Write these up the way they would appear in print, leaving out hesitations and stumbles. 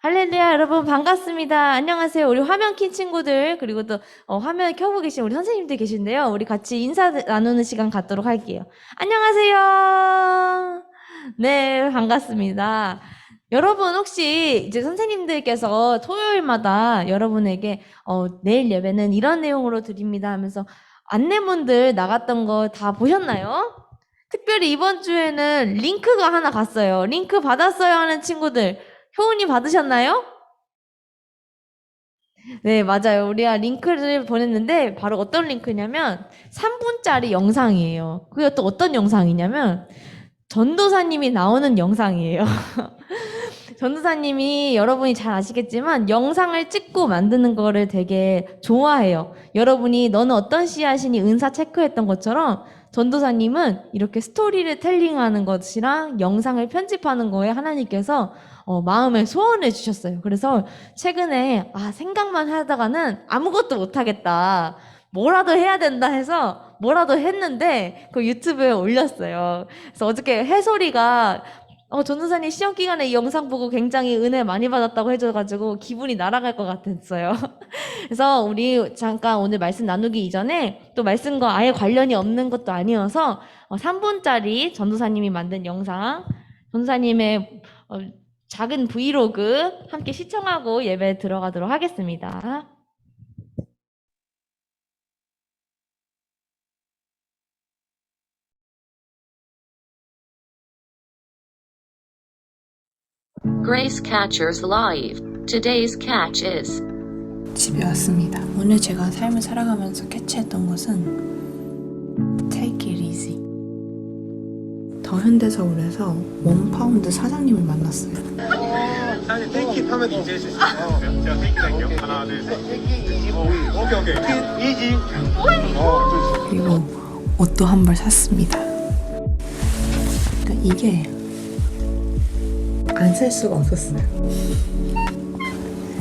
할렐루야, 여러분 반갑습니다. 안녕하세요. 우리 화면 킨 친구들, 그리고 또 화면 켜고 계신 우리 선생님들 계신데요. 우리 같이 인사 나누는 시간 갖도록 할게요. 안녕하세요. 네, 반갑습니다. 여러분 혹시 이제 선생님들께서 토요일마다 여러분에게 내일 예배는 이런 내용으로 드립니다 하면서 안내문들 나갔던 거 다 보셨나요? 특별히 이번 주에는 링크가 하나 갔어요. 링크 받았어요 하는 친구들 효은이 받으셨나요? 네, 맞아요. 우리가 링크를 보냈는데 바로 어떤 링크냐면 3분짜리 영상이에요. 그게 또 어떤 영상이냐면 전도사님이 나오는 영상이에요. 전도사님이 여러분이 잘 아시겠지만 영상을 찍고 만드는 거를 되게 좋아해요. 여러분이 너는 어떤 씨앗이니 은사 체크했던 것처럼 전도사님은 이렇게 스토리를 텔링하는 것이랑 영상을 편집하는 거에 하나님께서 마음을 소원해 주셨어요. 그래서 최근에 생각만 하다가는 아무것도 못하겠다. 뭐라도 해야 된다 해서 뭐라도 했는데 그 유튜브에 올렸어요. 그래서 어저께 해솔이가 전도사님 시험 기간에 이 영상 보고 굉장히 은혜 많이 받았다고 해줘가지고 기분이 날아갈 것 같았어요. 그래서 우리 잠깐 오늘 말씀 나누기 이전에 또 말씀과 아예 관련이 없는 것도 아니어서 3분짜리 전도사님이 만든 영상, 전도사님의 작은 브이로그 함께 시청하고 예배 들어가도록 하겠습니다. Grace Catchers Live. Today's catch is 집에 왔습니다. 오늘 제가 삶을 살아가면서 캐치했던 것은 Take it easy. 더 현대서울에서 원파운드 사장님을 만났어요. 사장님 테이킷 하면 이제 해주실 수 있어요? 제가 테이킷 할게요. 하나, 둘, 셋. 오케이. 이지. 그리고 옷도 한 벌 샀습니다. 그러니까 이게 안 살 수가 없었어요.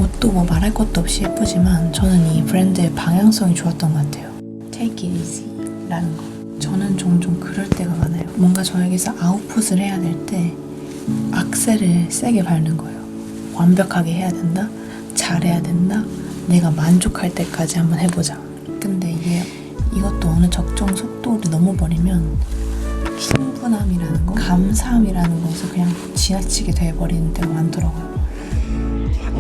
옷도 뭐 말할 것도 없이 예쁘지만 저는 이 브랜드의 방향성이 좋았던 것 같아요. Take it easy 라는 거. 저는 종종 그럴 때가 많아요. 뭔가 저에게서 아웃풋을 해야 될 때 악셀을 세게 밟는 거예요. 완벽하게 해야 된다, 잘해야 된다, 내가 만족할 때까지 한번 해보자. 근데 이것도 어느 적정 속도를 넘어버리면 충분함이라는 거, 감사함이라는 것을 그냥 지나치게 돼버리는 때가 많더라고요.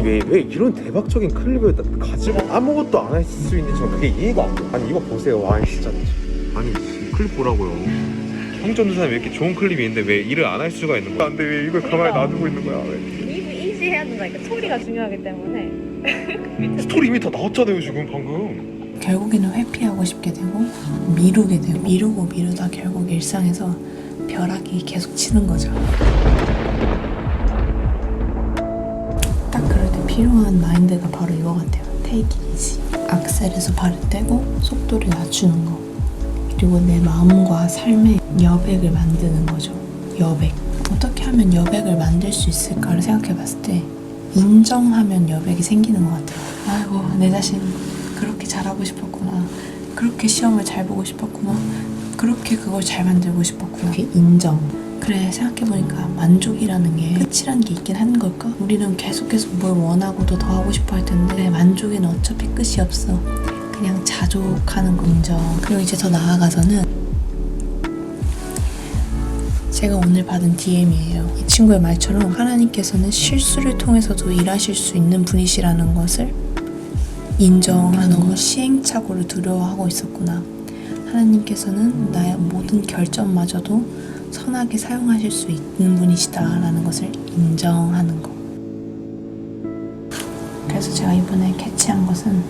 왜 이런 대박적인 클립을 가지고 아무것도 안 할 수 있는지 그게 이해가 안 돼. 아니 이거 보세요. 와 진짜. 아니 이 클립 보라고요. 형전도사님 왜 이렇게 좋은 클립이 있는데 왜 일을 안 할 수가 있는 거야? 근데 왜 이걸 가만히 놔두고 있는 거야? 왜? 이지 해야 된다니까. 스토리가 중요하기 때문에. 스토리 이미 다 나왔잖아요 지금 방금. 결국에는 회피하고 싶게 되고 미루게 되고 미루고 미루다 결국 일상에서 벼락이 계속 치는 거죠. 딱 그럴 때 필요한 마인드가 바로 이거 같아요. Take it easy. 악셀에서 발을 떼고 속도를 낮추는 거. 그리고 내 마음과 삶의 여백을 만드는 거죠. 여백. 어떻게 하면 여백을 만들 수 있을까를 생각해 봤을 때 인정하면 여백이 생기는 것 같아요. 아이고 내 자신 그렇게 잘하고 싶었구나. 그렇게 시험을 잘 보고 싶었구나. 그렇게 그걸 잘 만들고 싶었구나. 그게 인정. 그래 생각해보니까 만족이라는 게 끝이라는 게 있긴 한 걸까? 우리는 계속해서 뭘 원하고도 더 하고 싶어 할 텐데 만족에는 어차피 끝이 없어. 그냥 자족하는 거 인정. 그리고 이제 더 나아가서는 제가 오늘 받은 DM이에요. 이 친구의 말처럼 하나님께서는 실수를 통해서도 일하실 수 있는 분이시라는 것을 인정하는 거. 시행착오를 두려워하고 있었구나. 하나님께서는 나의 모든 결정마저도 선하게 사용하실 수 있는 분이시다라는 것을 인정하는 거. 그래서 제가 이번에 캐치한 것은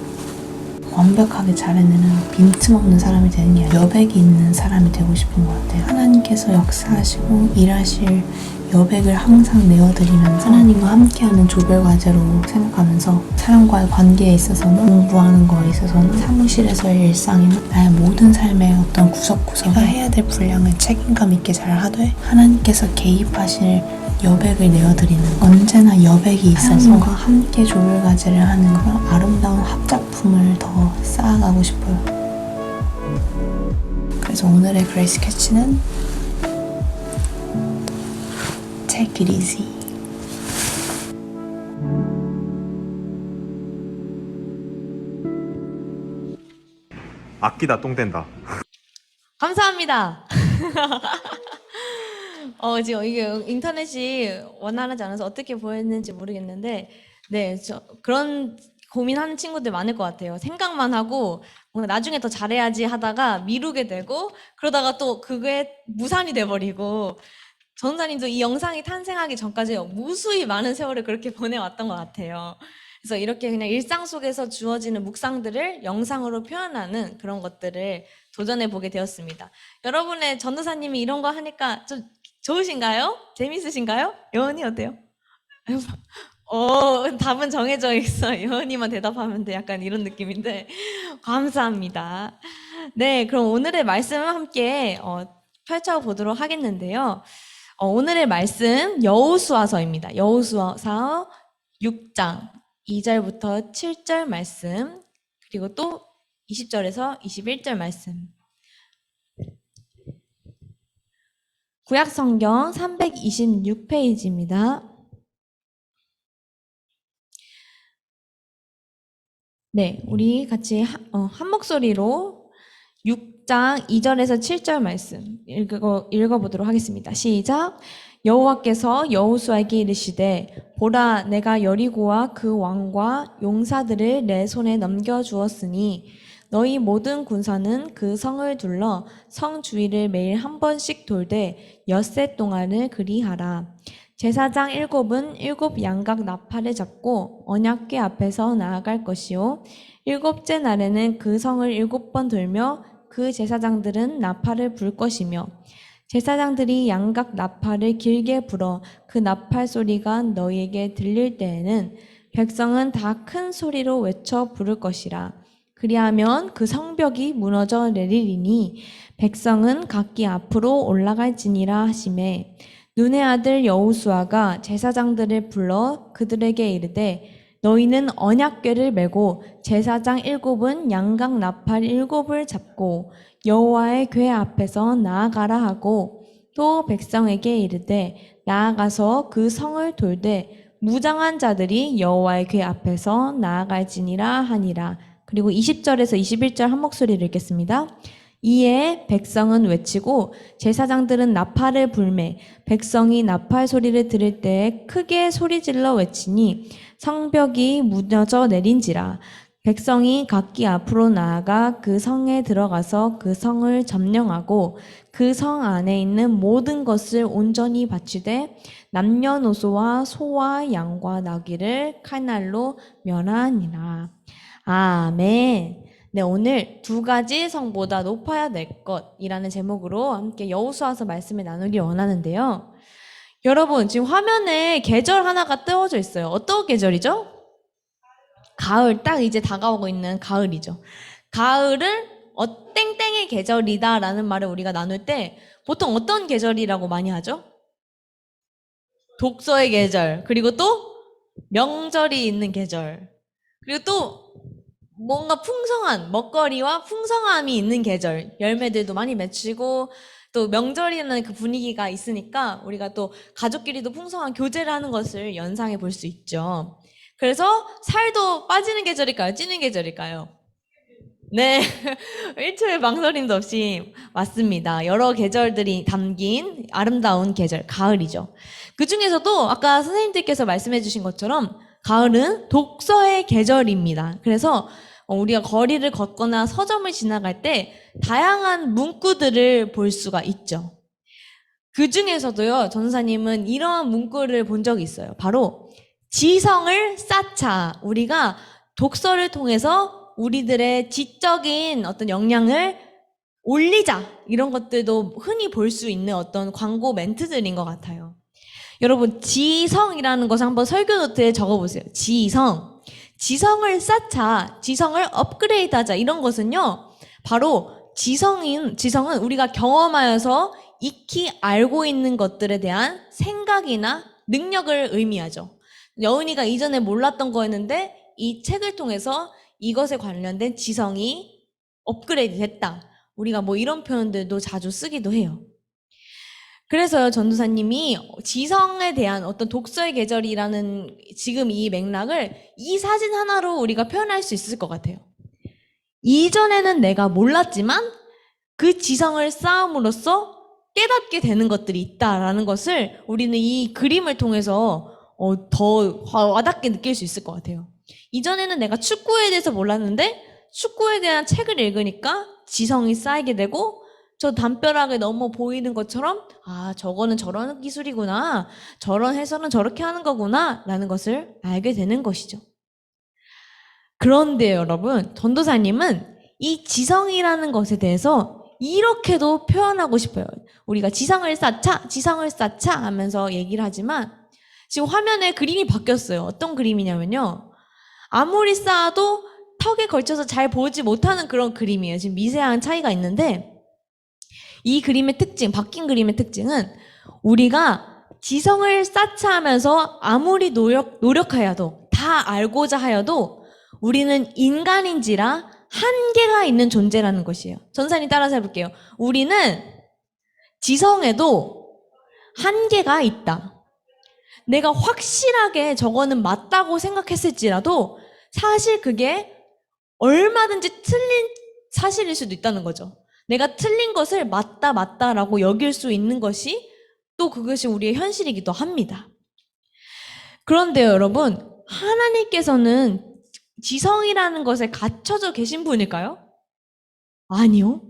완벽하게 잘해내는 빈틈없는 사람이 되는 게 아니라 여백이 있는 사람이 되고 싶은 것 같아요. 하나님께서 역사하시고 일하실 여백을 항상 내어드리면서 하나님과 함께하는 조별과제로 생각하면서 사람과의 관계에 있어서는 공부하는 거에 있어서는 사무실에서의 일상이나 나의 모든 삶의 어떤 구석구석에 해야 될 분량을 책임감 있게 잘 하되 하나님께서 개입하실 여백을 내어드리는 언제나 여백이 있어서 하나님과 함께 조별과제를 하는 그런 아름다운 합작품을 더 쌓아가고 싶어요. 그래서 오늘의 그레이스 캐치는 Take it easy. 아끼다 똥 된다. 감사합니다. 지금 이게 인터넷이 원활하지 않아서 어떻게 보였는지 모르겠는데, 네, 그런 고민하는 친구들 많을 것 같아요. 생각만 하고, 뭔가 나중에 더 잘해야지 하다가 미루게 되고, 그러다가 또 그게 무산이 돼버리고, 전사님도 이 영상이 탄생하기 전까지 무수히 많은 세월을 그렇게 보내왔던 것 같아요. 그래서 이렇게 그냥 일상 속에서 주어지는 묵상들을 영상으로 표현하는 그런 것들을 도전해 보게 되었습니다. 여러분의 전도사님이 이런 거 하니까 좀 좋으신가요? 재밌으신가요? 여은이 어때요? 답은 정해져 있어. 여은이만 대답하면 돼. 약간 이런 느낌인데. 감사합니다. 네, 그럼 오늘의 말씀을 함께 펼쳐보도록 하겠는데요. 오늘의 말씀 여호수아서입니다. 여호수아서 6장 2절부터 7절 말씀, 그리고 또 20절에서 21절 말씀. 구약 성경 326페이지입니다. 네, 우리 같이 한 목소리로 6장 2절에서 7절 말씀 읽어보도록 하겠습니다. 시작. 여호와께서 여호수아에게 이르시되 보라 내가 여리고와 그 왕과 용사들을 내 손에 넘겨주었으니 너희 모든 군사는 그 성을 둘러 성 주위를 매일 한 번씩 돌되 엿새 동안을 그리하라. 제사장 7은 7 양각 나팔을 잡고 언약궤 앞에서 나아갈 것이요 7째 날에는 그 성을 7번 돌며 그 제사장들은 나팔을 불 것이며 제사장들이 양각 나팔을 길게 불어 그 나팔 소리가 너희에게 들릴 때에는 백성은 다 큰 소리로 외쳐 부를 것이라. 그리하면 그 성벽이 무너져 내리리니 백성은 각기 앞으로 올라갈지니라 하시매 눈의 아들 여호수아가 제사장들을 불러 그들에게 이르되 너희는 언약궤를 메고 제사장 7은 양각 나팔 7을 잡고 여호와의 궤 앞에서 나아가라 하고 또 백성에게 이르되 나아가서 그 성을 돌되 무장한 자들이 여호와의 궤 앞에서 나아갈지니라 하니라. 그리고 20절에서 21절 한 목소리를 읽겠습니다. 이에 백성은 외치고 제사장들은 나팔을 불매 백성이 나팔 소리를 들을 때 크게 소리질러 외치니 성벽이 무너져 내린지라. 백성이 각기 앞으로 나아가 그 성에 들어가서 그 성을 점령하고 그 성 안에 있는 모든 것을 온전히 바치되 남녀노소와 소와 양과 나귀를 칼날로 멸하니라. 아멘. 네, 오늘 2가지 성보다 높아야 될 것이라는 제목으로 함께 여호수아서 말씀을 나누기 원하는데요. 여러분, 지금 화면에 계절 하나가 띄워져 있어요. 어떤 계절이죠? 가을, 딱 이제 다가오고 있는 가을이죠. 가을을 땡땡의 계절이다 라는 말을 우리가 나눌 때 보통 어떤 계절이라고 많이 하죠? 독서의 계절, 그리고 또 명절이 있는 계절, 그리고 또 뭔가 풍성한 먹거리와 풍성함이 있는 계절, 열매들도 많이 맺히고 또 명절이라는 그 분위기가 있으니까 우리가 또 가족끼리도 풍성한 교제를 하는 것을 연상해 볼 수 있죠. 그래서 살도 빠지는 계절일까요? 찌는 계절일까요? 네, 1초의 망설임도 없이 맞습니다. 여러 계절들이 담긴 아름다운 계절, 가을이죠. 그 중에서도 아까 선생님들께서 말씀해 주신 것처럼 가을은 독서의 계절입니다. 그래서 우리가 거리를 걷거나 서점을 지나갈 때 다양한 문구들을 볼 수가 있죠. 그 중에서도요, 전사님은 이러한 문구를 본 적이 있어요. 바로 지성을 쌓자. 우리가 독서를 통해서 우리들의 지적인 어떤 역량을 올리자. 이런 것들도 흔히 볼 수 있는 어떤 광고 멘트들인 것 같아요. 여러분, 지성이라는 것을 한번 설교 노트에 적어보세요. 지성. 지성을 쌓자. 지성을 업그레이드하자. 이런 것은요, 바로 지성은 우리가 경험하여서 익히 알고 있는 것들에 대한 생각이나 능력을 의미하죠. 여은이가 이전에 몰랐던 거였는데 이 책을 통해서 이것에 관련된 지성이 업그레이드 됐다. 우리가 뭐 이런 표현들도 자주 쓰기도 해요. 그래서요, 전도사님이 지성에 대한 어떤 독서의 계절이라는 지금 이 맥락을 이 사진 하나로 우리가 표현할 수 있을 것 같아요. 이전에는 내가 몰랐지만 그 지성을 쌓음으로써 깨닫게 되는 것들이 있다라는 것을 우리는 이 그림을 통해서 더 와닿게 느낄 수 있을 것 같아요. 이전에는 내가 축구에 대해서 몰랐는데 축구에 대한 책을 읽으니까 지성이 쌓이게 되고 저 담벼락에 넘어 보이는 것처럼 아, 저거는 저런 기술이구나. 저런 해설은 저렇게 하는 거구나. 라는 것을 알게 되는 것이죠. 그런데 여러분, 전도사님은 이 지성이라는 것에 대해서 이렇게도 표현하고 싶어요. 우리가 지성을 쌓자 하면서 얘기를 하지만 지금 화면에 그림이 바뀌었어요. 어떤 그림이냐면요. 아무리 쌓아도 턱에 걸쳐서 잘 보지 못하는 그런 그림이에요. 지금 미세한 차이가 있는데 이 그림의 특징, 바뀐 그림의 특징은 우리가 지성을 쌓자 하면서 아무리 노력하여도 다 알고자 하여도 우리는 인간인지라 한계가 있는 존재라는 것이에요. 전사님 따라서 해볼게요. 우리는 지성에도 한계가 있다. 내가 확실하게 저거는 맞다고 생각했을지라도 사실 그게 얼마든지 틀린 사실일 수도 있다는 거죠. 내가 틀린 것을 맞다라고 여길 수 있는 것이 또 그것이 우리의 현실이기도 합니다. 그런데 여러분, 하나님께서는 지성이라는 것에 갇혀져 계신 분일까요? 아니요.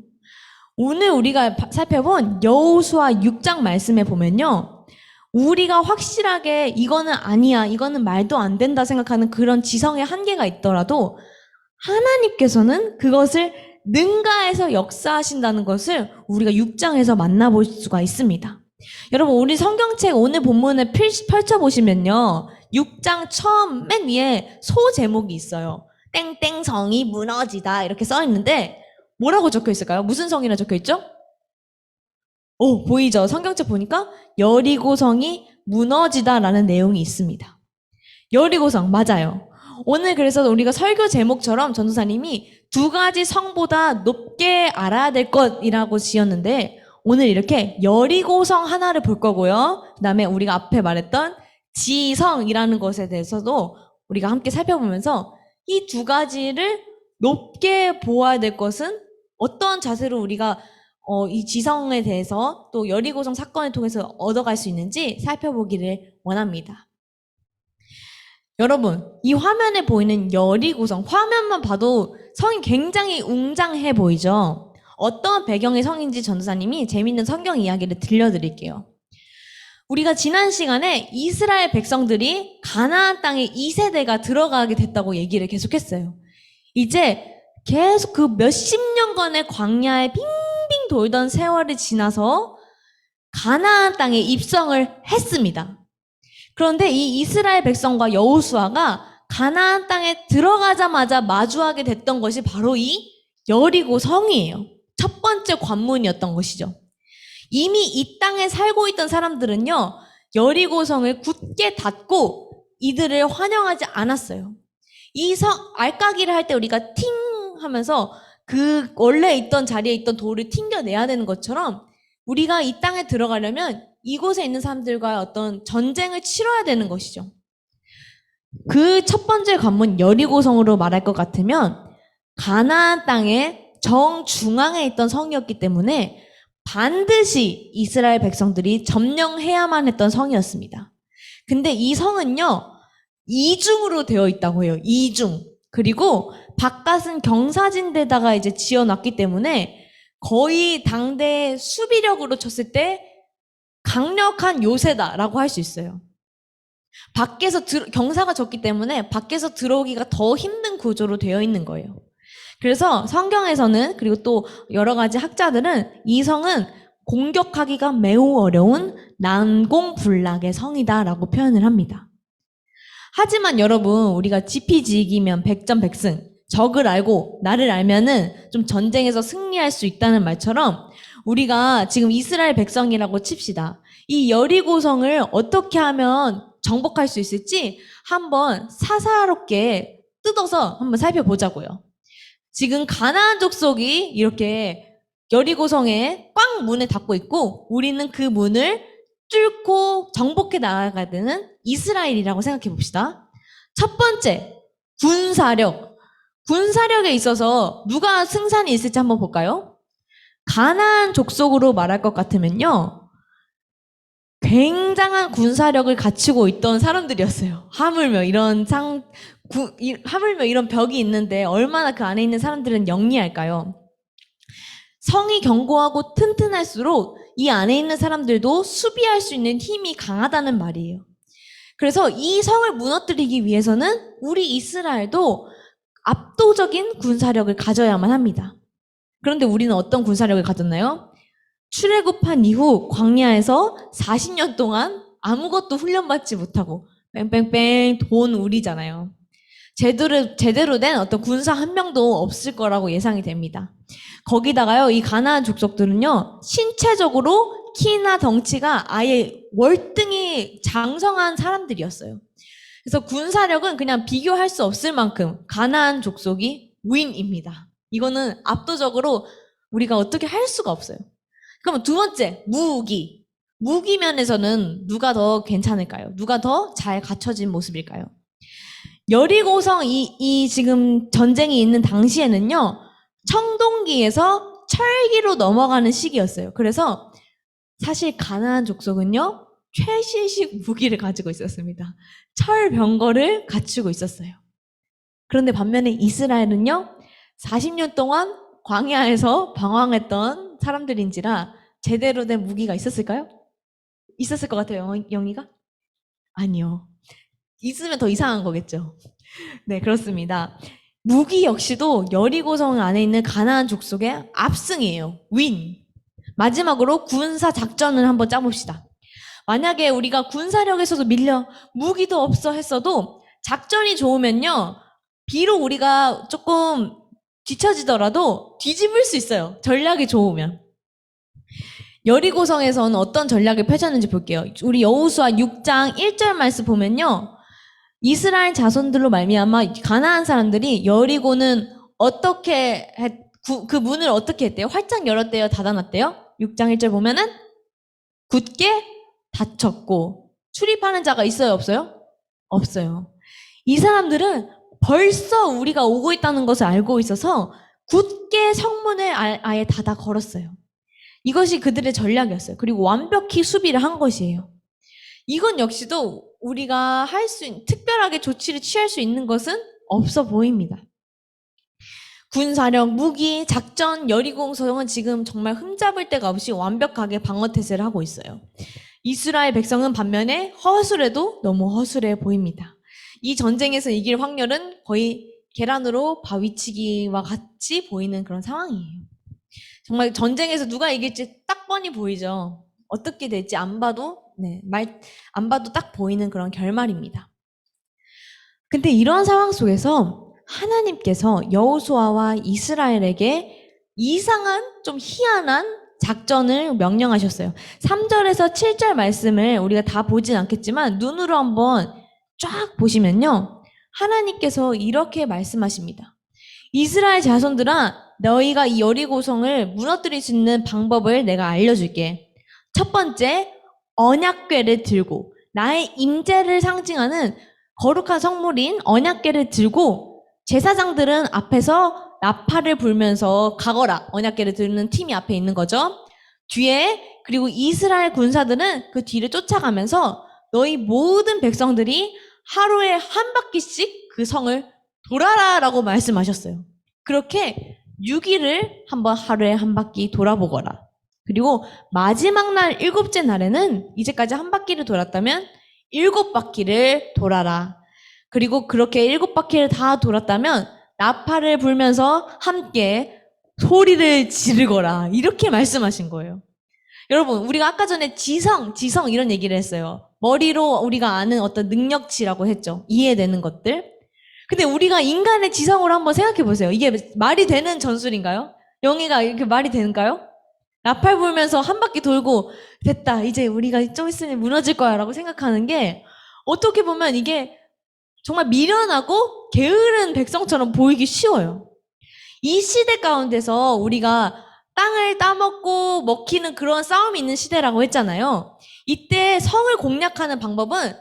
오늘 우리가 살펴본 여호수아 6장 말씀에 보면요. 우리가 확실하게 이거는 아니야, 이거는 말도 안 된다 생각하는 그런 지성의 한계가 있더라도 하나님께서는 그것을 능가해서 역사하신다는 것을 우리가 6장에서 만나볼 수가 있습니다. 여러분, 우리 성경책 오늘 본문을 펼쳐보시면요. 6장 처음 맨 위에 소 제목이 있어요. 땡땡 성이 무너지다 이렇게 써 있는데 뭐라고 적혀 있을까요? 무슨 성이라 적혀 있죠? 보이죠? 성경책 보니까 여리고 성이 무너지다라는 내용이 있습니다. 여리고 성 맞아요. 오늘 그래서 우리가 설교 제목처럼 전도사님이 두 가지 성보다 높게 알아야 될 것이라고 지었는데 오늘 이렇게 여리고성 하나를 볼 거고요. 그 다음에 우리가 앞에 말했던 지성이라는 것에 대해서도 우리가 함께 살펴보면서 이 두 가지를 높게 보아야 될 것은 어떤 자세로 우리가 이 지성에 대해서 또 여리고성 사건을 통해서 얻어갈 수 있는지 살펴보기를 원합니다. 여러분, 이 화면에 보이는 여리고성, 화면만 봐도 성이 굉장히 웅장해 보이죠? 어떤 배경의 성인지 전도사님이 재밌는 성경 이야기를 들려드릴게요. 우리가 지난 시간에 이스라엘 백성들이 가나안 땅에 2세대가 들어가게 됐다고 얘기를 계속했어요. 이제 계속 그 몇십 년간의 광야에 빙빙 돌던 세월이 지나서 가나안 땅에 입성을 했습니다. 그런데 이 이스라엘 백성과 여호수아가 가나안 땅에 들어가자마자 마주하게 됐던 것이 바로 이 여리고 성이에요. 첫 번째 관문이었던 것이죠. 이미 이 땅에 살고 있던 사람들은요, 여리고 성을 굳게 닫고 이들을 환영하지 않았어요. 이 성, 알까기를 할 때 우리가 팅 하면서 그 원래 있던 자리에 있던 돌을 튕겨내야 되는 것처럼 우리가 이 땅에 들어가려면 이곳에 있는 사람들과 어떤 전쟁을 치러야 되는 것이죠. 그 첫 번째 관문 여리고성으로 말할 것 같으면 가나안 땅의 정중앙에 있던 성이었기 때문에 반드시 이스라엘 백성들이 점령해야만 했던 성이었습니다. 근데 이 성은요, 이중으로 되어 있다고 해요. 이중. 그리고 바깥은 경사진데다가 이제 지어놨기 때문에 거의 당대의 수비력으로 쳤을 때 강력한 요새다라고 할 수 있어요. 밖에서 경사가 졌기 때문에 밖에서 들어오기가 더 힘든 구조로 되어 있는 거예요. 그래서 성경에서는 그리고 또 여러 가지 학자들은 이 성은 공격하기가 매우 어려운 난공불락의 성이다라고 표현을 합니다. 하지만 여러분, 우리가 지피지기면 백전백승, 적을 알고 나를 알면은 좀 전쟁에서 승리할 수 있다는 말처럼 우리가 지금 이스라엘 백성이라고 칩시다. 이 여리고성을 어떻게 하면 정복할 수 있을지 한번 사사롭게 뜯어서 한번 살펴보자고요. 지금 가나안 족속이 이렇게 여리고성에 꽉 문을 닫고 있고 우리는 그 문을 뚫고 정복해 나가야 되는 이스라엘이라고 생각해 봅시다. 첫 번째, 군사력. 군사력에 있어서 누가 승산이 있을지 한번 볼까요? 가나안 족속으로 말할 것 같으면요. 굉장한 군사력을 갖추고 있던 사람들이었어요. 하물며 이런 벽이 있는데 얼마나 그 안에 있는 사람들은 영리할까요? 성이 견고하고 튼튼할수록 이 안에 있는 사람들도 수비할 수 있는 힘이 강하다는 말이에요. 그래서 이 성을 무너뜨리기 위해서는 우리 이스라엘도 압도적인 군사력을 가져야만 합니다. 그런데 우리는 어떤 군사력을 가졌나요? 출애굽한 이후 광야에서 40년 동안 아무것도 훈련받지 못하고 뺑뺑뺑 돈 우리잖아요. 제대로 된 어떤 군사 한 명도 없을 거라고 예상이 됩니다. 거기다가요, 이 가나안 족속들은요, 신체적으로 키나 덩치가 아예 월등히 장성한 사람들이었어요. 그래서 군사력은 그냥 비교할 수 없을 만큼 가나안 족속이 윈입니다. 이거는 압도적으로 우리가 어떻게 할 수가 없어요. 그럼 두 번째, 무기. 무기 면에서는 누가 더 괜찮을까요? 누가 더 잘 갖춰진 모습일까요? 여리고성 이 지금 전쟁이 있는 당시에는요, 청동기에서 철기로 넘어가는 시기였어요. 그래서 사실 가나안 족속은요, 최신식 무기를 가지고 있었습니다. 철병거를 갖추고 있었어요. 그런데 반면에 이스라엘은요, 40년 동안 광야에서 방황했던 사람들인지라 제대로 된 무기가 있었을까요? 있었을 것 같아요, 영희가? 아니요. 있으면 더 이상한 거겠죠. 네, 그렇습니다. 무기 역시도 여리고성 안에 있는 가나안 족속의 압승이에요. 윈. 마지막으로 군사 작전을 한번 짜봅시다. 만약에 우리가 군사력에서도 밀려 무기도 없어 했어도 작전이 좋으면요, 비록 우리가 조금 뒤처지더라도 뒤집을 수 있어요. 전략이 좋으면. 여리고성에서는 어떤 전략을 펼쳤는지 볼게요. 우리 여호수아 6장 1절 말씀 보면요, 이스라엘 자손들로 말미암아 가나안 사람들이 여리고는 그 문을 어떻게 했대요? 활짝 열었대요? 닫아놨대요? 6장 1절 보면은 굳게 닫혔고, 출입하는 자가 있어요? 없어요? 없어요. 이 사람들은 벌써 우리가 오고 있다는 것을 알고 있어서 굳게 성문을 아예 닫아 걸었어요. 이것이 그들의 전략이었어요. 그리고 완벽히 수비를 한 것이에요. 이건 역시도 우리가 특별하게 조치를 취할 수 있는 것은 없어 보입니다. 군사력, 무기, 작전, 여리고성은 지금 정말 흠잡을 데가 없이 완벽하게 방어태세를 하고 있어요. 이스라엘 백성은 반면에 허술해도 너무 허술해 보입니다. 이 전쟁에서 이길 확률은 거의 계란으로 바위치기와 같이 보이는 그런 상황이에요. 정말 전쟁에서 누가 이길지 딱 뻔히 보이죠. 어떻게 될지 안 봐도 딱 보이는 그런 결말입니다. 근데 이런 상황 속에서 하나님께서 여호수아와 이스라엘에게 이상한, 좀 희한한 작전을 명령하셨어요. 3절에서 7절 말씀을 우리가 다 보진 않겠지만 눈으로 한번 쫙 보시면요, 하나님께서 이렇게 말씀하십니다. 이스라엘 자손들아, 너희가 이 여리고성을 무너뜨릴 수 있는 방법을 내가 알려줄게. 첫 번째, 언약궤를 들고, 나의 임재를 상징하는 거룩한 성물인 언약궤를 들고, 제사장들은 앞에서 나팔을 불면서 가거라. 언약궤를 드는 팀이 앞에 있는 거죠. 뒤에, 그리고 이스라엘 군사들은 그 뒤를 쫓아가면서 너희 모든 백성들이 하루에 한 바퀴씩 그 성을 돌아라 라고 말씀하셨어요. 그렇게 6일을 한번 하루에 한 바퀴 돌아보거라. 그리고 마지막 날 7째 날에는 이제까지 한 바퀴를 돌았다면 7바퀴를 돌아라. 그리고 그렇게 7바퀴를 다 돌았다면 나팔을 불면서 함께 소리를 지르거라. 이렇게 말씀하신 거예요. 여러분, 우리가 아까 전에 지성 이런 얘기를 했어요. 머리로 우리가 아는 어떤 능력치라고 했죠. 이해되는 것들. 근데 우리가 인간의 지성으로 한번 생각해 보세요. 이게 말이 되는 전술인가요? 영희가 이렇게 말이 되는가요? 나팔 불면서 한 바퀴 돌고 됐다, 이제 우리가 좀 있으면 무너질 거야 라고 생각하는 게 어떻게 보면 이게 정말 미련하고 게으른 백성처럼 보이기 쉬워요. 이 시대 가운데서 우리가 땅을 따먹고 먹히는 그런 싸움이 있는 시대라고 했잖아요. 이때 성을 공략하는 방법은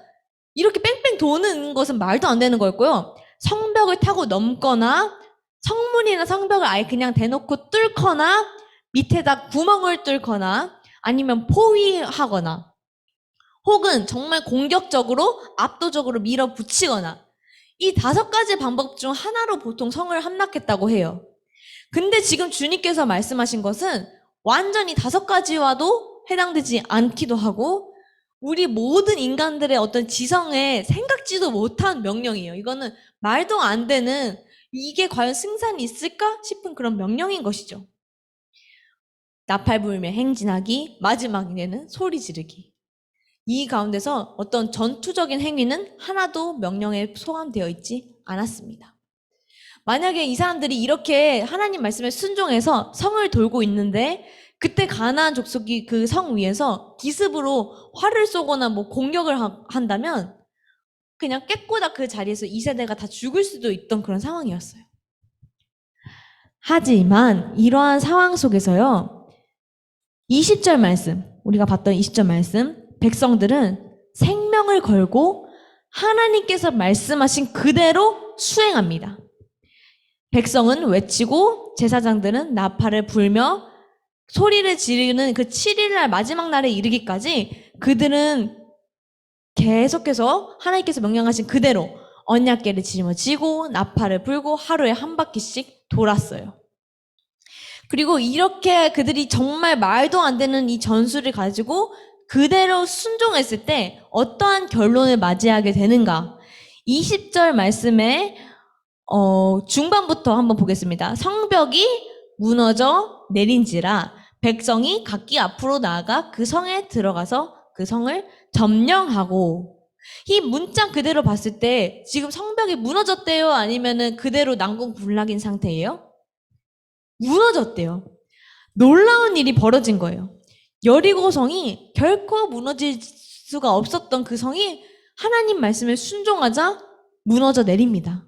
이렇게 뺑뺑 도는 것은 말도 안 되는 거였고요. 성벽을 타고 넘거나 성문이나 성벽을 아예 그냥 대놓고 뚫거나 밑에다 구멍을 뚫거나 아니면 포위하거나 혹은 정말 공격적으로 압도적으로 밀어붙이거나 이 5가지 방법 중 하나로 보통 성을 함락했다고 해요. 근데 지금 주님께서 말씀하신 것은 완전히 5가지와도 해당되지 않기도 하고 우리 모든 인간들의 어떤 지성에 생각지도 못한 명령이에요. 이거는 말도 안 되는 이게 과연 승산이 있을까 싶은 그런 명령인 것이죠. 나팔 불며 행진하기, 마지막에는 소리 지르기. 이 가운데서 어떤 전투적인 행위는 하나도 명령에 포함되어 있지 않았습니다. 만약에 이 사람들이 이렇게 하나님 말씀에 순종해서 성을 돌고 있는데 그때 가나안 족속이 그 성 위에서 기습으로 활을 쏘거나 뭐 공격을 한다면 그냥 깨꼬다 그 자리에서 2세대가 다 죽을 수도 있던 그런 상황이었어요. 하지만 이러한 상황 속에서요. 20절 말씀, 우리가 봤던 20절 말씀, 백성들은 생명을 걸고 하나님께서 말씀하신 그대로 수행합니다. 백성은 외치고 제사장들은 나팔을 불며 소리를 지르는 그 7일날 마지막 날에 이르기까지 그들은 계속해서 하나님께서 명령하신 그대로 언약궤를 짊어지고 나팔을 불고 하루에 한 바퀴씩 돌았어요. 그리고 이렇게 그들이 정말 말도 안 되는 이 전술을 가지고 그대로 순종했을 때 어떠한 결론을 맞이하게 되는가? 20절 말씀에 중반부터 한번 보겠습니다. 성벽이 무너져 내린지라 백성이 각기 앞으로 나아가 그 성에 들어가서 그 성을 점령하고 이 문장 그대로 봤을 때 지금 성벽이 무너졌대요? 아니면은 그대로 난공불락인 상태예요? 무너졌대요. 놀라운 일이 벌어진 거예요. 여리고 성이 결코 무너질 수가 없었던 그 성이 하나님 말씀에 순종하자 무너져 내립니다.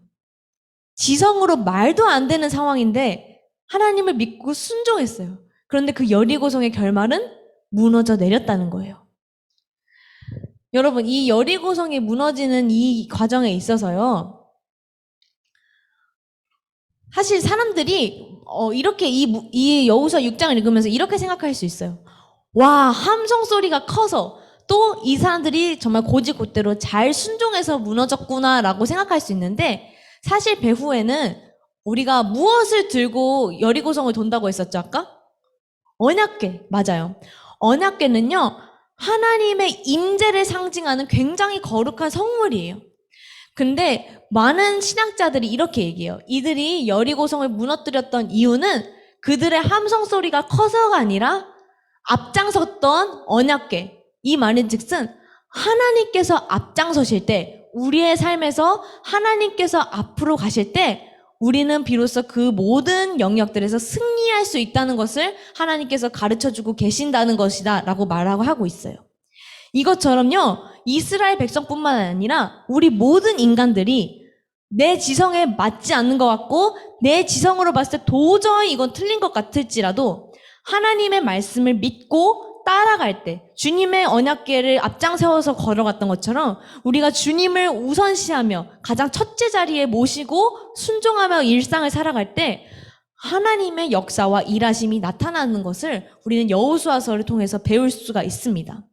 지성으로 말도 안 되는 상황인데 하나님을 믿고 순종했어요. 그런데 그 여리고 성의 결말은 무너져 내렸다는 거예요. 여러분, 이 여리고 성이 무너지는 이 과정에 있어서요. 사실 사람들이 이렇게 이 여호수아 6장을 읽으면서 이렇게 생각할 수 있어요. 와, 함성 소리가 커서 또 이 사람들이 정말 고지고대로 잘 순종해서 무너졌구나라고 생각할 수 있는데 사실 배후에는 우리가 무엇을 들고 여리고성을 돈다고 했었죠, 아까? 언약궤, 맞아요. 언약궤는요, 하나님의 임재를 상징하는 굉장히 거룩한 성물이에요. 근데 많은 신학자들이 이렇게 얘기해요. 이들이 여리고성을 무너뜨렸던 이유는 그들의 함성 소리가 커서가 아니라 앞장섰던 언약궤. 이 말인즉슨 하나님께서 앞장서실 때 우리의 삶에서 하나님께서 앞으로 가실 때 우리는 비로소 그 모든 영역들에서 승리할 수 있다는 것을 하나님께서 가르쳐주고 계신다는 것이다 라고 말하고 하고 있어요. 이것처럼요, 이스라엘 백성뿐만 아니라 우리 모든 인간들이 내 지성에 맞지 않는 것 같고 내 지성으로 봤을 때 도저히 이건 틀린 것 같을지라도 하나님의 말씀을 믿고 따라갈 때 주님의 언약궤를 앞장세워서 걸어갔던 것처럼 우리가 주님을 우선시하며 가장 첫째 자리에 모시고 순종하며 일상을 살아갈 때 하나님의 역사와 일하심이 나타나는 것을 우리는 여호수아서를 통해서 배울 수가 있습니다.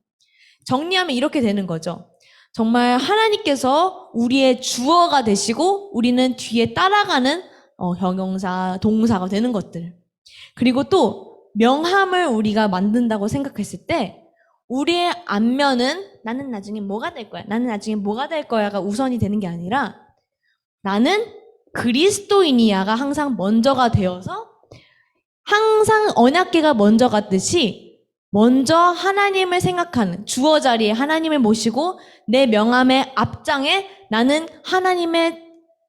정리하면 이렇게 되는 거죠. 정말 하나님께서 우리의 주어가 되시고 우리는 뒤에 따라가는 형용사, 동사가 되는 것들. 그리고 또 명함을 우리가 만든다고 생각했을 때 우리의 안면은 나는 나중에 뭐가 될 거야? 나는 나중에 뭐가 될 거야가 우선이 되는 게 아니라 나는 그리스도인이야가 항상 먼저가 되어서 항상 언약궤가 먼저 갔듯이 먼저 하나님을 생각하는 주어 자리에 하나님을 모시고 내 명함의 앞장에 나는 하나님의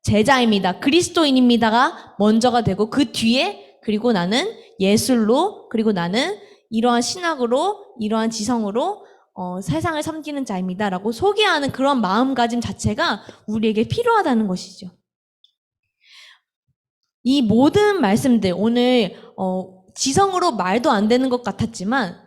제자입니다. 그리스도인입니다가 먼저가 되고 그 뒤에 그리고 나는 예술로 그리고 나는 이러한 신학으로 이러한 지성으로 세상을 섬기는 자입니다라고 소개하는 그런 마음가짐 자체가 우리에게 필요하다는 것이죠. 이 모든 말씀들 오늘 지성으로 말도 안 되는 것 같았지만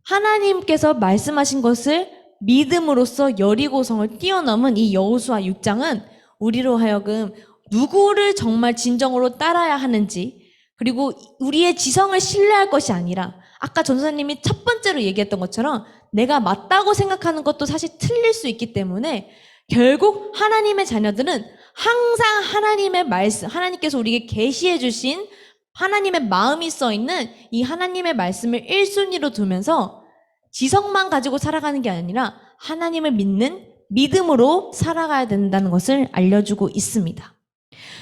하나님께서 말씀하신 것을 믿음으로써 여리고성을 뛰어넘은 이 여호수아 6장은 우리로 하여금 누구를 정말 진정으로 따라야 하는지, 그리고 우리의 지성을 신뢰할 것이 아니라 아까 전도사님이 첫 번째로 얘기했던 것처럼 내가 맞다고 생각하는 것도 사실 틀릴 수 있기 때문에 결국 하나님의 자녀들은 항상 하나님의 말씀, 하나님께서 우리에게 계시해 주신 하나님의 마음이 써 있는 이 하나님의 말씀을 1순위로 두면서 지성만 가지고 살아가는 게 아니라 하나님을 믿는 믿음으로 살아가야 된다는 것을 알려주고 있습니다.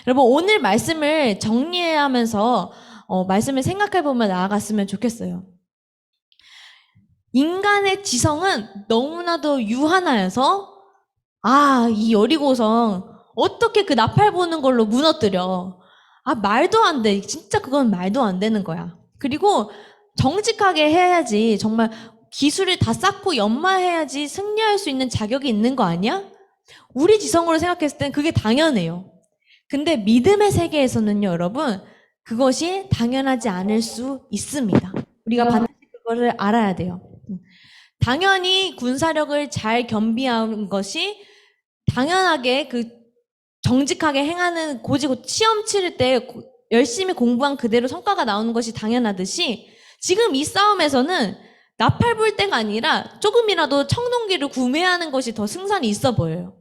여러분, 오늘 말씀을 정리하면서 말씀을 생각해보면 나아갔으면 좋겠어요. 인간의 지성은 너무나도 유한하여서 이 여리고성 어떻게 그 나팔 보는 걸로 무너뜨려. 말도 안 돼. 진짜 그건 말도 안 되는 거야. 그리고 정직하게 해야지. 정말 기술을 다 쌓고 연마해야지 승리할 수 있는 자격이 있는 거 아니야? 우리 지성으로 생각했을 땐 그게 당연해요. 근데 믿음의 세계에서는요, 여러분, 그것이 당연하지 않을 수 있습니다. 우리가 반드시 그거를 알아야 돼요. 당연히 군사력을 잘 겸비한 것이 당연하게 그 정직하게 행하는 시험 치를 때 열심히 공부한 그대로 성과가 나오는 것이 당연하듯이 지금 이 싸움에서는 나팔 불 때가 아니라 조금이라도 청동기를 구매하는 것이 더 승산이 있어 보여요.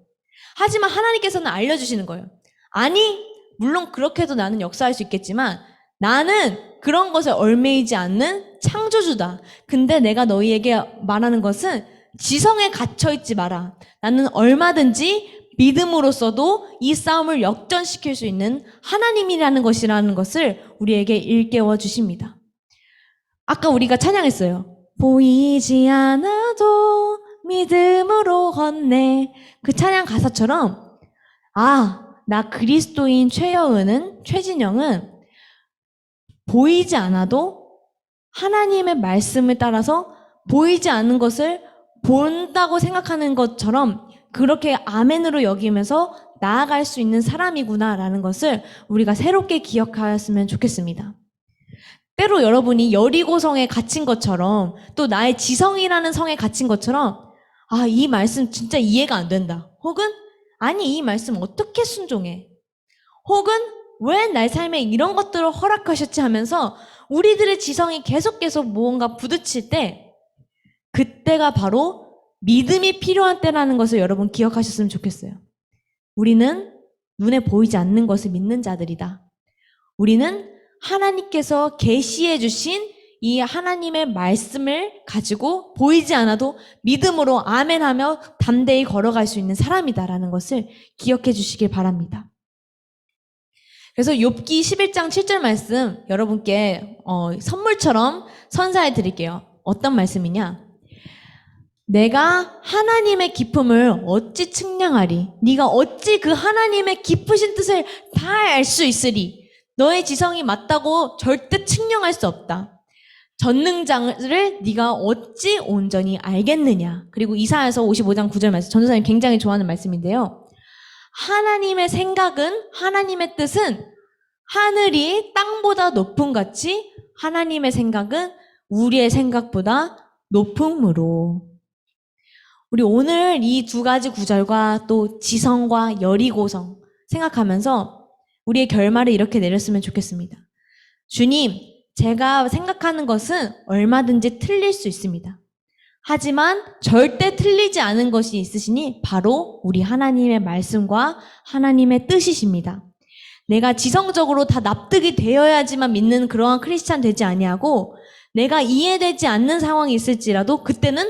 하지만 하나님께서는 알려주시는 거예요. 아니, 물론 그렇게 해도 나는 역사할 수 있겠지만 나는 그런 것에 얽매이지 않는 창조주다. 근데 내가 너희에게 말하는 것은 지성에 갇혀있지 마라. 나는 얼마든지 믿음으로써도 이 싸움을 역전시킬 수 있는 하나님이라는 것을 우리에게 일깨워 주십니다. 아까 우리가 찬양했어요. 보이지 않아도 믿음으로 걷네. 그 찬양 가사처럼 나 그리스도인 최진영은 보이지 않아도 하나님의 말씀을 따라서 보이지 않는 것을 본다고 생각하는 것처럼 그렇게 아멘으로 여기면서 나아갈 수 있는 사람이구나라는 것을 우리가 새롭게 기억하였으면 좋겠습니다. 때로 여러분이 여리고성에 갇힌 것처럼 또 나의 지성이라는 성에 갇힌 것처럼 이 말씀 진짜 이해가 안 된다. 혹은 아니 이 말씀 어떻게 순종해? 혹은 왜 내 삶에 이런 것들을 허락하셨지 하면서 우리들의 지성이 계속 무언가 부딪힐 때 그때가 바로 믿음이 필요한 때라는 것을 여러분 기억하셨으면 좋겠어요. 우리는 눈에 보이지 않는 것을 믿는 자들이다. 우리는 하나님께서 계시해 주신 이 하나님의 말씀을 가지고 보이지 않아도 믿음으로 아멘하며 담대히 걸어갈 수 있는 사람이다라는 것을 기억해 주시길 바랍니다. 그래서 욥기 11장 7절 말씀 여러분께 선물처럼 선사해 드릴게요. 어떤 말씀이냐? 내가 하나님의 기품을 어찌 측량하리? 네가 어찌 그 하나님의 깊으신 뜻을 다 알 수 있으리? 너의 지성이 맞다고 절대 측량할 수 없다. 전능자를 네가 어찌 온전히 알겠느냐? 그리고 이사야서 55장 9절 말씀, 전도사님 굉장히 좋아하는 말씀인데요. 하나님의 생각은, 하나님의 뜻은 하늘이 땅보다 높음 같이 하나님의 생각은 우리의 생각보다 높음으로. 우리 오늘 이 두 가지 구절과 또 지성과 여리고성 생각하면서 우리의 결말을 이렇게 내렸으면 좋겠습니다. 주님, 제가 생각하는 것은 얼마든지 틀릴 수 있습니다. 하지만 절대 틀리지 않은 것이 있으시니 바로 우리 하나님의 말씀과 하나님의 뜻이십니다. 내가 지성적으로 다 납득이 되어야지만 믿는 그러한 크리스찬 되지 아니하고 내가 이해되지 않는 상황이 있을지라도 그때는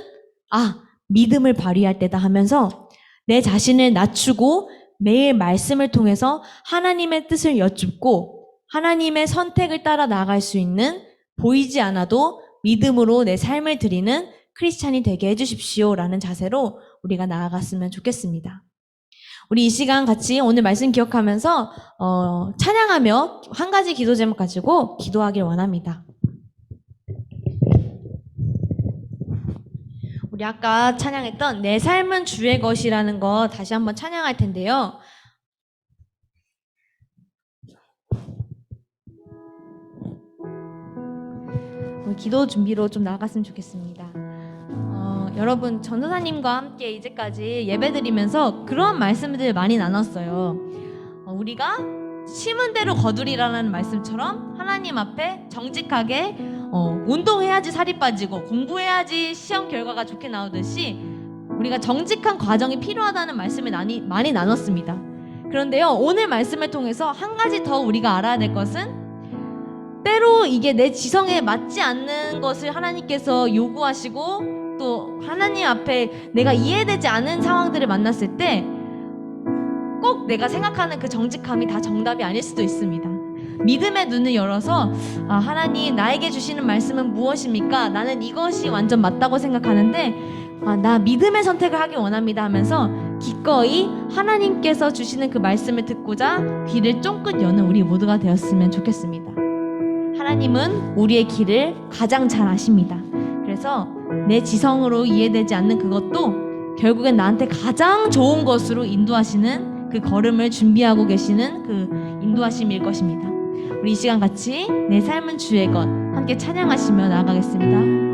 믿음을 발휘할 때다 하면서 내 자신을 낮추고 매일 말씀을 통해서 하나님의 뜻을 여쭙고 하나님의 선택을 따라 나아갈 수 있는 보이지 않아도 믿음으로 내 삶을 드리는 크리스찬이 되게 해주십시오라는 자세로 우리가 나아갔으면 좋겠습니다. 우리 이 시간 같이 오늘 말씀 기억하면서 찬양하며 한 가지 기도 제목 가지고 기도하길 원합니다. 우리 아까 찬양했던 내 삶은 주의 것이라는 거 다시 한번 찬양할 텐데요. 우리 기도 준비로 좀 나아갔으면 좋겠습니다. 여러분 전도사님과 함께 이제까지 예배드리면서 그런 말씀들 많이 나눴어요. 우리가 심은 대로 거두리라는 말씀처럼 하나님 앞에 정직하게 운동해야지 살이 빠지고 공부해야지 시험 결과가 좋게 나오듯이 우리가 정직한 과정이 필요하다는 말씀을 많이 나눴습니다. 그런데요, 오늘 말씀을 통해서 한 가지 더 우리가 알아야 될 것은 때로 이게 내 지성에 맞지 않는 것을 하나님께서 요구하시고 또 하나님 앞에 내가 이해되지 않은 상황들을 만났을 때 꼭 내가 생각하는 그 정직함이 다 정답이 아닐 수도 있습니다. 믿음의 눈을 열어서 하나님 나에게 주시는 말씀은 무엇입니까? 나는 이것이 완전 맞다고 생각하는데 나 믿음의 선택을 하길 원합니다 하면서 기꺼이 하나님께서 주시는 그 말씀을 듣고자 귀를 쫑긋 여는 우리 모두가 되었으면 좋겠습니다. 하나님은 우리의 길을 가장 잘 아십니다. 그래서 내 지성으로 이해되지 않는 그것도 결국엔 나한테 가장 좋은 것으로 인도하시는 그 걸음을 준비하고 계시는 그 인도하심일 것입니다. 우리 이 시간 같이 내 삶은 주의 것 함께 찬양하시며 나아가겠습니다.